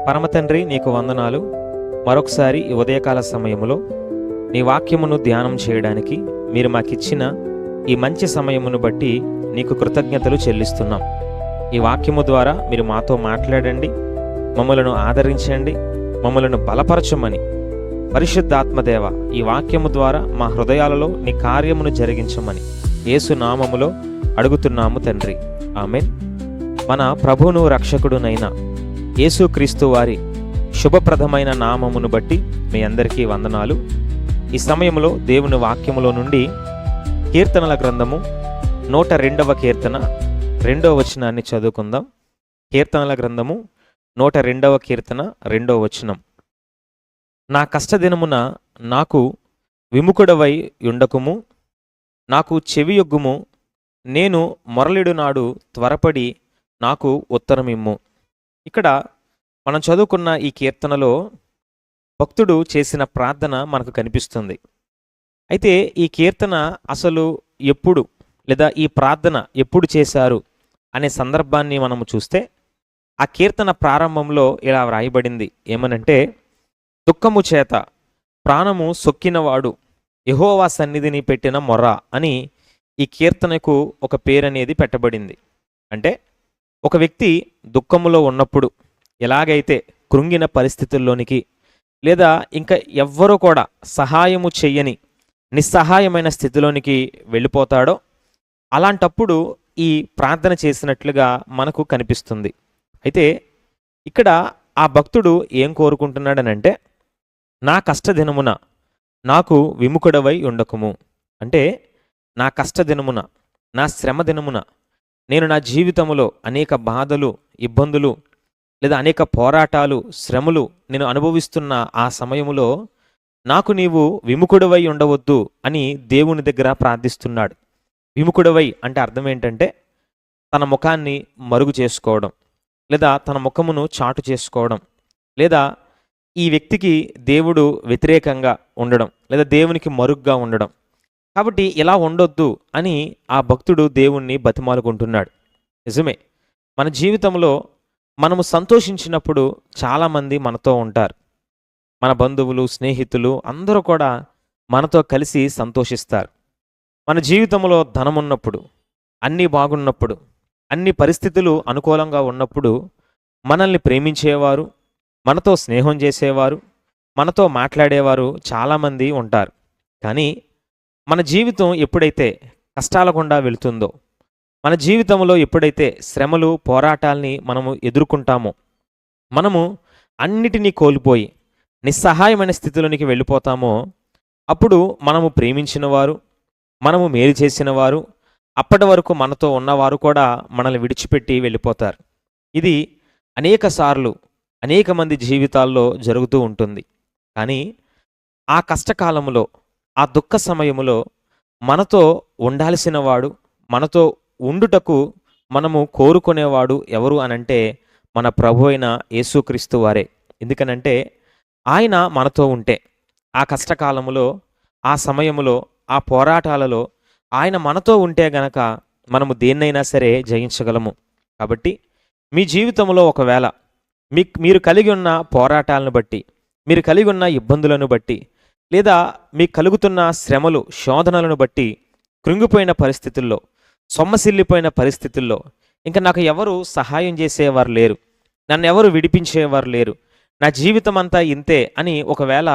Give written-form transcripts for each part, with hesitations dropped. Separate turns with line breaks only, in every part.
పరమతండ్రి, నీకు వందనాలు. మరొకసారి ఈ ఉదయకాల సమయంలో నీ వాక్యమును ధ్యానం చేయడానికి మీరు మాకిచ్చిన ఈ మంచి సమయమును బట్టి నీకు కృతజ్ఞతలు చెల్లిస్తున్నాం. ఈ వాక్యము ద్వారా మీరు మాతో మాట్లాడండి, మమ్మలను ఆదరించండి, మమ్మలను బలపరచమని పరిశుద్ధాత్మదేవ ఈ వాక్యము ద్వారా మా హృదయాలలో నీ కార్యమును జరిగించమని యేసు నామములో అడుగుతున్నాము తండ్రి, ఆమేన్. మన ప్రభువును రక్షకుడునైన యేసుక్రీస్తు వారి శుభప్రదమైన నామమును బట్టి మీ అందరికీ వందనాలు. ఈ సమయంలో దేవుని వాక్యములో నుండి కీర్తనల గ్రంథము 102వ కీర్తన 2వ వచనాన్ని చదువుకుందాం. కీర్తనల గ్రంథము 102వ కీర్తన 2వ వచనం. నా కష్టదినమున నాకు విముఖుడవై యుండకుము, నాకు చెవియొగ్గుము, నేను మొరలిడునాడు త్వరపడి నాకు ఉత్తరమిమ్ము. ఇక్కడ మనం చదువుకున్న ఈ కీర్తనలో భక్తుడు చేసిన ప్రార్థన మనకు కనిపిస్తుంది. అయితే ఈ కీర్తన అసలు ఎప్పుడు లేదా ఈ ప్రార్థన ఎప్పుడు చేశారు అనే సందర్భాన్ని మనము చూస్తే ఆ కీర్తన ప్రారంభంలో ఇలా వ్రాయబడింది. ఏమనంటే, దుఃఖము చేత ప్రాణము సొక్కినవాడు యెహోవా సన్నిధిని పెట్టిన మొర్ర అని ఈ కీర్తనకు ఒక పేరనేది పెట్టబడింది. అంటే ఒక వ్యక్తి దుఃఖములో ఉన్నప్పుడు ఎలాగైతే కృంగిన పరిస్థితుల్లోనికి లేదా ఇంకా ఎవ్వరూ కూడా సహాయము చెయ్యని నిస్సహాయమైన స్థితిలోనికి వెళ్ళిపోతాడో అలాంటప్పుడు ఈ ప్రార్థన చేసినట్లుగా మనకు కనిపిస్తుంది. అయితే ఇక్కడ ఆ భక్తుడు ఏం కోరుకుంటున్నాడనంటే, నా కష్టదినమున నాకు విముఖుడవై ఉండకుము. అంటే నా కష్టదినమున, నా శ్రమ దినమున, నేను నా జీవితంలో అనేక బాధలు, ఇబ్బందులు లేదా అనేక పోరాటాలు, శ్రమలు నేను అనుభవిస్తున్న ఆ సమయములో నాకు నీవు విముఖుడవై ఉండవద్దు అని దేవుని దగ్గర ప్రార్థిస్తున్నాడు. విముఖుడవై అంటే అర్థం ఏంటంటే తన ముఖాన్ని మరుగు చేసుకోవడం, లేదా తన ముఖమును చాటు చేసుకోవడం, లేదా ఈ వ్యక్తికి దేవుడు వ్యతిరేకంగా ఉండడం, లేదా దేవునికి మరుగ్గా ఉండడం. కాబట్టి ఇలా ఉండొద్దు అని ఆ భక్తుడు దేవుణ్ణి బతిమాలుకుంటున్నాడు. నిజమే, మన జీవితంలో మనము సంతోషించినప్పుడు చాలామంది మనతో ఉంటారు. మన బంధువులు, స్నేహితులు అందరూ కూడా మనతో కలిసి సంతోషిస్తారు. మన జీవితంలో ధనం ఉన్నప్పుడు, అన్నీ బాగున్నప్పుడు, అన్ని పరిస్థితులు అనుకూలంగా ఉన్నప్పుడు మనల్ని ప్రేమించేవారు, మనతో స్నేహం చేసేవారు, మనతో మాట్లాడేవారు చాలామంది ఉంటారు. కానీ మన జీవితం ఎప్పుడైతే కష్టాల గుండా వెళుతుందో, మన జీవితంలో ఎప్పుడైతే శ్రమలు, పోరాటాల్ని మనము ఎదుర్కొంటామో, మనము అన్నిటినీ కోల్పోయి నిస్సహాయమైన స్థితిలోనికి వెళ్ళిపోతామో, అప్పుడు మనము ప్రేమించిన వారు, మనము మేలు చేసిన వారు, అప్పటి వరకు మనతో ఉన్నవారు కూడా మనల్ని విడిచిపెట్టి వెళ్ళిపోతారు. ఇది అనేక సార్లు అనేక మంది జీవితాల్లో జరుగుతూ ఉంటుంది. కానీ ఆ కష్టకాలంలో, ఆ దుఃఖ సమయములో మనతో ఉండాల్సిన వాడు, మనతో ఉండుటకు మనము కోరుకునేవాడు ఎవరు అనంటే మన ప్రభు అయిన యేసుక్రీస్తు వారే. ఎందుకనంటే ఆయన మనతో ఉంటే ఆ కష్టకాలములో, ఆ సమయములో, ఆ పోరాటాలలో ఆయన మనతో ఉంటే గనక మనము దేన్నైనా సరే జయించగలము. కాబట్టి మీ జీవితంలో ఒకవేళ మీరు కలిగి ఉన్న పోరాటాలను బట్టి, మీరు కలిగి ఉన్న ఇబ్బందులను బట్టి, లేదా మీకు కలుగుతున్న శ్రమలు, శోధనలను బట్టి కృంగిపోయిన పరిస్థితుల్లో, సొమ్మసిల్లిపోయిన పరిస్థితుల్లో ఇంకా నాకు ఎవరు సహాయం చేసేవారు లేరు, నన్ను ఎవరు విడిపించేవారు లేరు, నా జీవితం అంతా ఇంతే అని ఒకవేళ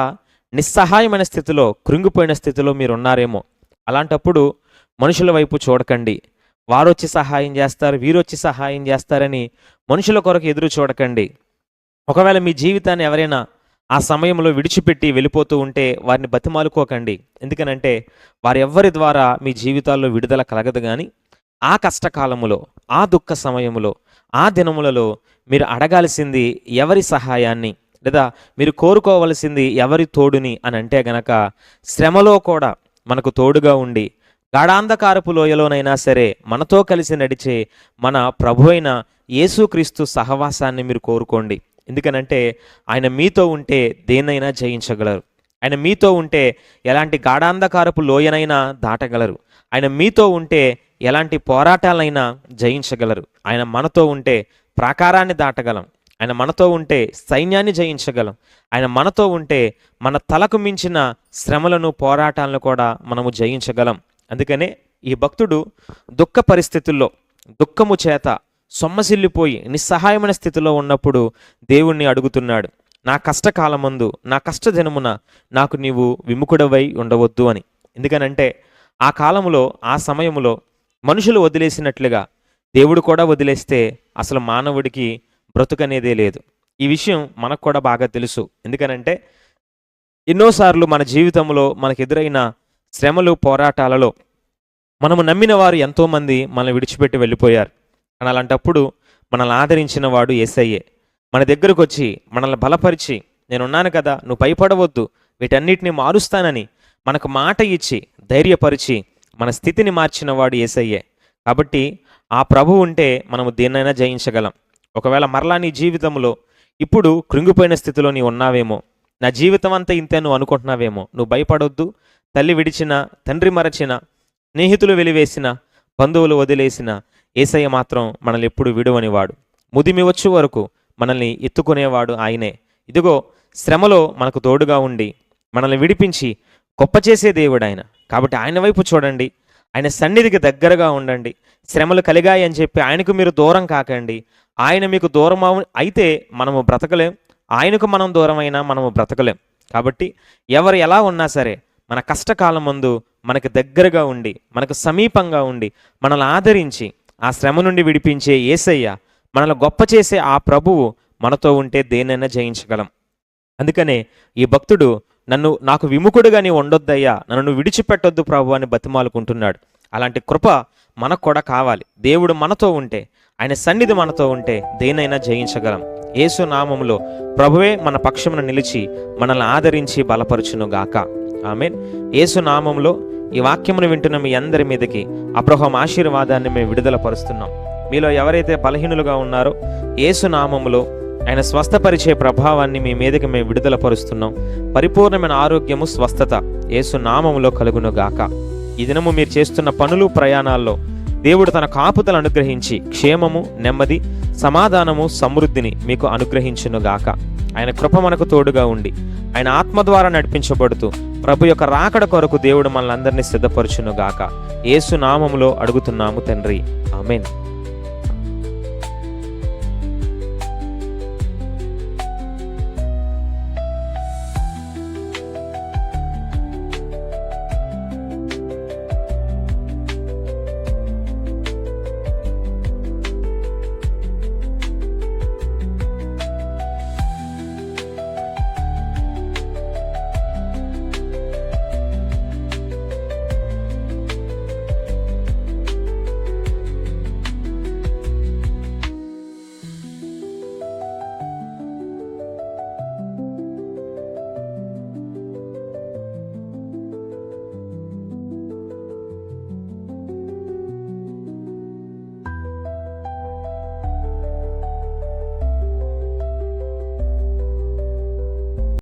నిస్సహాయమైన స్థితిలో, కృంగిపోయిన స్థితిలో మీరు ఉన్నారేమో, అలాంటప్పుడు మనుషుల వైపు చూడకండి. వారొచ్చి సహాయం చేస్తారు, వీరొచ్చి సహాయం చేస్తారని మనుషుల కొరకు ఎదురు చూడకండి. ఒకవేళ మీ జీవితాన్ని ఎవరైనా ఆ సమయంలో విడిచిపెట్టి వెళ్ళిపోతూ ఉంటే వారిని బతిమాలుకోకండి. ఎందుకనంటే వారెవ్వరి ద్వారా మీ జీవితాల్లో విడుదల కలగదు. కానీ ఆ కష్టకాలములో, ఆ దుఃఖ సమయములో, ఆ దినములలో మీరు అడగాల్సింది ఎవరి సహాయాన్ని, లేదా మీరు కోరుకోవలసింది ఎవరి తోడుని అని అంటే గనక శ్రమలో కూడా మనకు తోడుగా ఉండి గాఢాంధకారపు లోయలోనైనా సరే మనతో కలిసి నడిచే మన ప్రభు అయిన యేసుక్రీస్తు సహవాసాన్ని మీరు కోరుకోండి. ఎందుకనంటే ఆయన మీతో ఉంటే దేన్నైనా జయించగలరు. ఆయన మీతో ఉంటే ఎలాంటి గాఢాంధకారపు లోయనైనా దాటగలరు. ఆయన మీతో ఉంటే ఎలాంటి పోరాటాలైనా జయించగలరు. ఆయన మనతో ఉంటే ప్రాకారాన్ని దాటగలం, ఆయన మనతో ఉంటే సైన్యాన్ని జయించగలం. ఆయన మనతో ఉంటే మన తలకు మించిన శ్రమలను, పోరాటాలను కూడా మనము జయించగలం. అందుకనే ఈ భక్తుడు దుఃఖ పరిస్థితుల్లో, దుఃఖము చేత సొమ్మసిల్లిపోయి నిస్సహాయమైన స్థితిలో ఉన్నప్పుడు దేవుణ్ణి అడుగుతున్నాడు, నా కష్టకాలమందు, నా కష్టదినమున నాకు నీవు విముఖుడవై ఉండవద్దు అని. ఎందుకనంటే ఆ కాలంలో, ఆ సమయంలో మనుషులు వదిలేసినట్లుగా దేవుడు కూడా వదిలేస్తే అసలు మానవుడికి బ్రతుకనేదే లేదు. ఈ విషయం మనకు కూడా బాగా తెలుసు. ఎందుకనంటే ఎన్నోసార్లు మన జీవితంలో మనకు ఎదురైన శ్రమలు, పోరాటాలలో మనము నమ్మిన వారు ఎంతోమంది మనల్ని విడిచిపెట్టి వెళ్ళిపోయారు. కానీ అలాంటప్పుడు మనల్ని ఆదరించిన వాడు యేసయ్యే. మన దగ్గరకు వచ్చి మనల్ని బలపరిచి, నేనున్నాను కదా, నువ్వు భయపడవద్దు, వీటన్నిటిని మారుస్తానని మనకు మాట ఇచ్చి ధైర్యపరిచి మన స్థితిని మార్చిన వాడు యేసయ్యే. కాబట్టి ఆ ప్రభు ఉంటే మనము దేన్నైనా జయించగలం. ఒకవేళ మరలా నీ జీవితంలో ఇప్పుడు కృంగిపోయిన స్థితిలో నీ ఉన్నావేమో, నా జీవితం అంతా ఇంతే నువ్వు అనుకుంటున్నావేమో, నువ్వు భయపడొద్దు. తల్లి విడిచిన, తండ్రి మరచిన, స్నేహితులు వెలివేసిన, బంధువులు వదిలేసిన యేసయ్య మాత్రం మనల్ని ఎప్పుడు విడువనివాడు. ముదిమి వచ్చే వరకు మనల్ని ఎత్తుకునేవాడు ఆయనే. ఇదిగో శ్రమలో మనకు తోడుగా ఉండి మనల్ని విడిపించి గొప్ప చేసే దేవుడు ఆయన. కాబట్టి ఆయన వైపు చూడండి, ఆయన సన్నిధికి దగ్గరగా ఉండండి. శ్రమలు కలిగాయి అని చెప్పి ఆయనకు మీరు దూరం కాకండి. ఆయన మీకు దూరం అయితే మనము బ్రతకలేం, ఆయనకు మనం దూరమైనా మనము బ్రతకలేం. కాబట్టి ఎవరు ఎలా ఉన్నా సరే మన కష్టకాలం ముందు మనకు దగ్గరగా ఉండి, మనకు సమీపంగా ఉండి, మనల్ని ఆదరించి ఆ శ్రమ నుండి విడిపించే యేసయ్య, మనల్ని గొప్ప చేసే ఆ ప్రభువు మనతో ఉంటే దేన్నైనా జయించగలం. అందుకనే ఈ భక్తుడు నాకు విముఖుడుగా నీ ఉండొద్దయ్యా, నన్ను విడిచిపెట్టొద్దు ప్రభు అని బతిమాలుకుంటున్నాడు. అలాంటి కృప మనకు కూడా కావాలి. దేవుడు మనతో ఉంటే, ఆయన సన్నిధి మనతో ఉంటే దేన్నైనా జయించగలం. యేసు నామములో ప్రభువే మన పక్షమున నిలిచి మనల్ని ఆదరించి బలపరుచునుగాక. ఆమేన్. యేసు నామములో ఈ వాక్యమును వింటున్న మీ అందరి మీదకి అబ్రహాం ఆశీర్వాదాన్ని మేము విడుదల పరుస్తున్నాం. మీలో ఎవరైతే బలహీనులుగా ఉన్నారో యేసు నామములో ఆయన స్వస్థపరిచే ప్రభావాన్ని మీ మీదకి మేము విడుదల పరుస్తున్నాం. పరిపూర్ణమైన ఆరోగ్యము, స్వస్థత యేసు నామములో కలుగునుగాక. ఈ దినము మీరు చేస్తున్న పనులు, ప్రయాణాల్లో దేవుడు తన కాపుదలు అనుగ్రహించి క్షేమము, నెమ్మది, సమాధానము, సమృద్ధిని మీకు అనుగ్రహించునుగాక. ఆయన కృప మనకు తోడుగా ఉండి ఆయన ఆత్మ ద్వారా నడిపించబడుతూ ప్రభు యొక్క రాకడ కొరకు దేవుడు మనల్ని అందరినీ సిద్ధపరచునుగాక. యేసు నామములో అడుగుతున్నాము తండ్రి. ఆమేన్.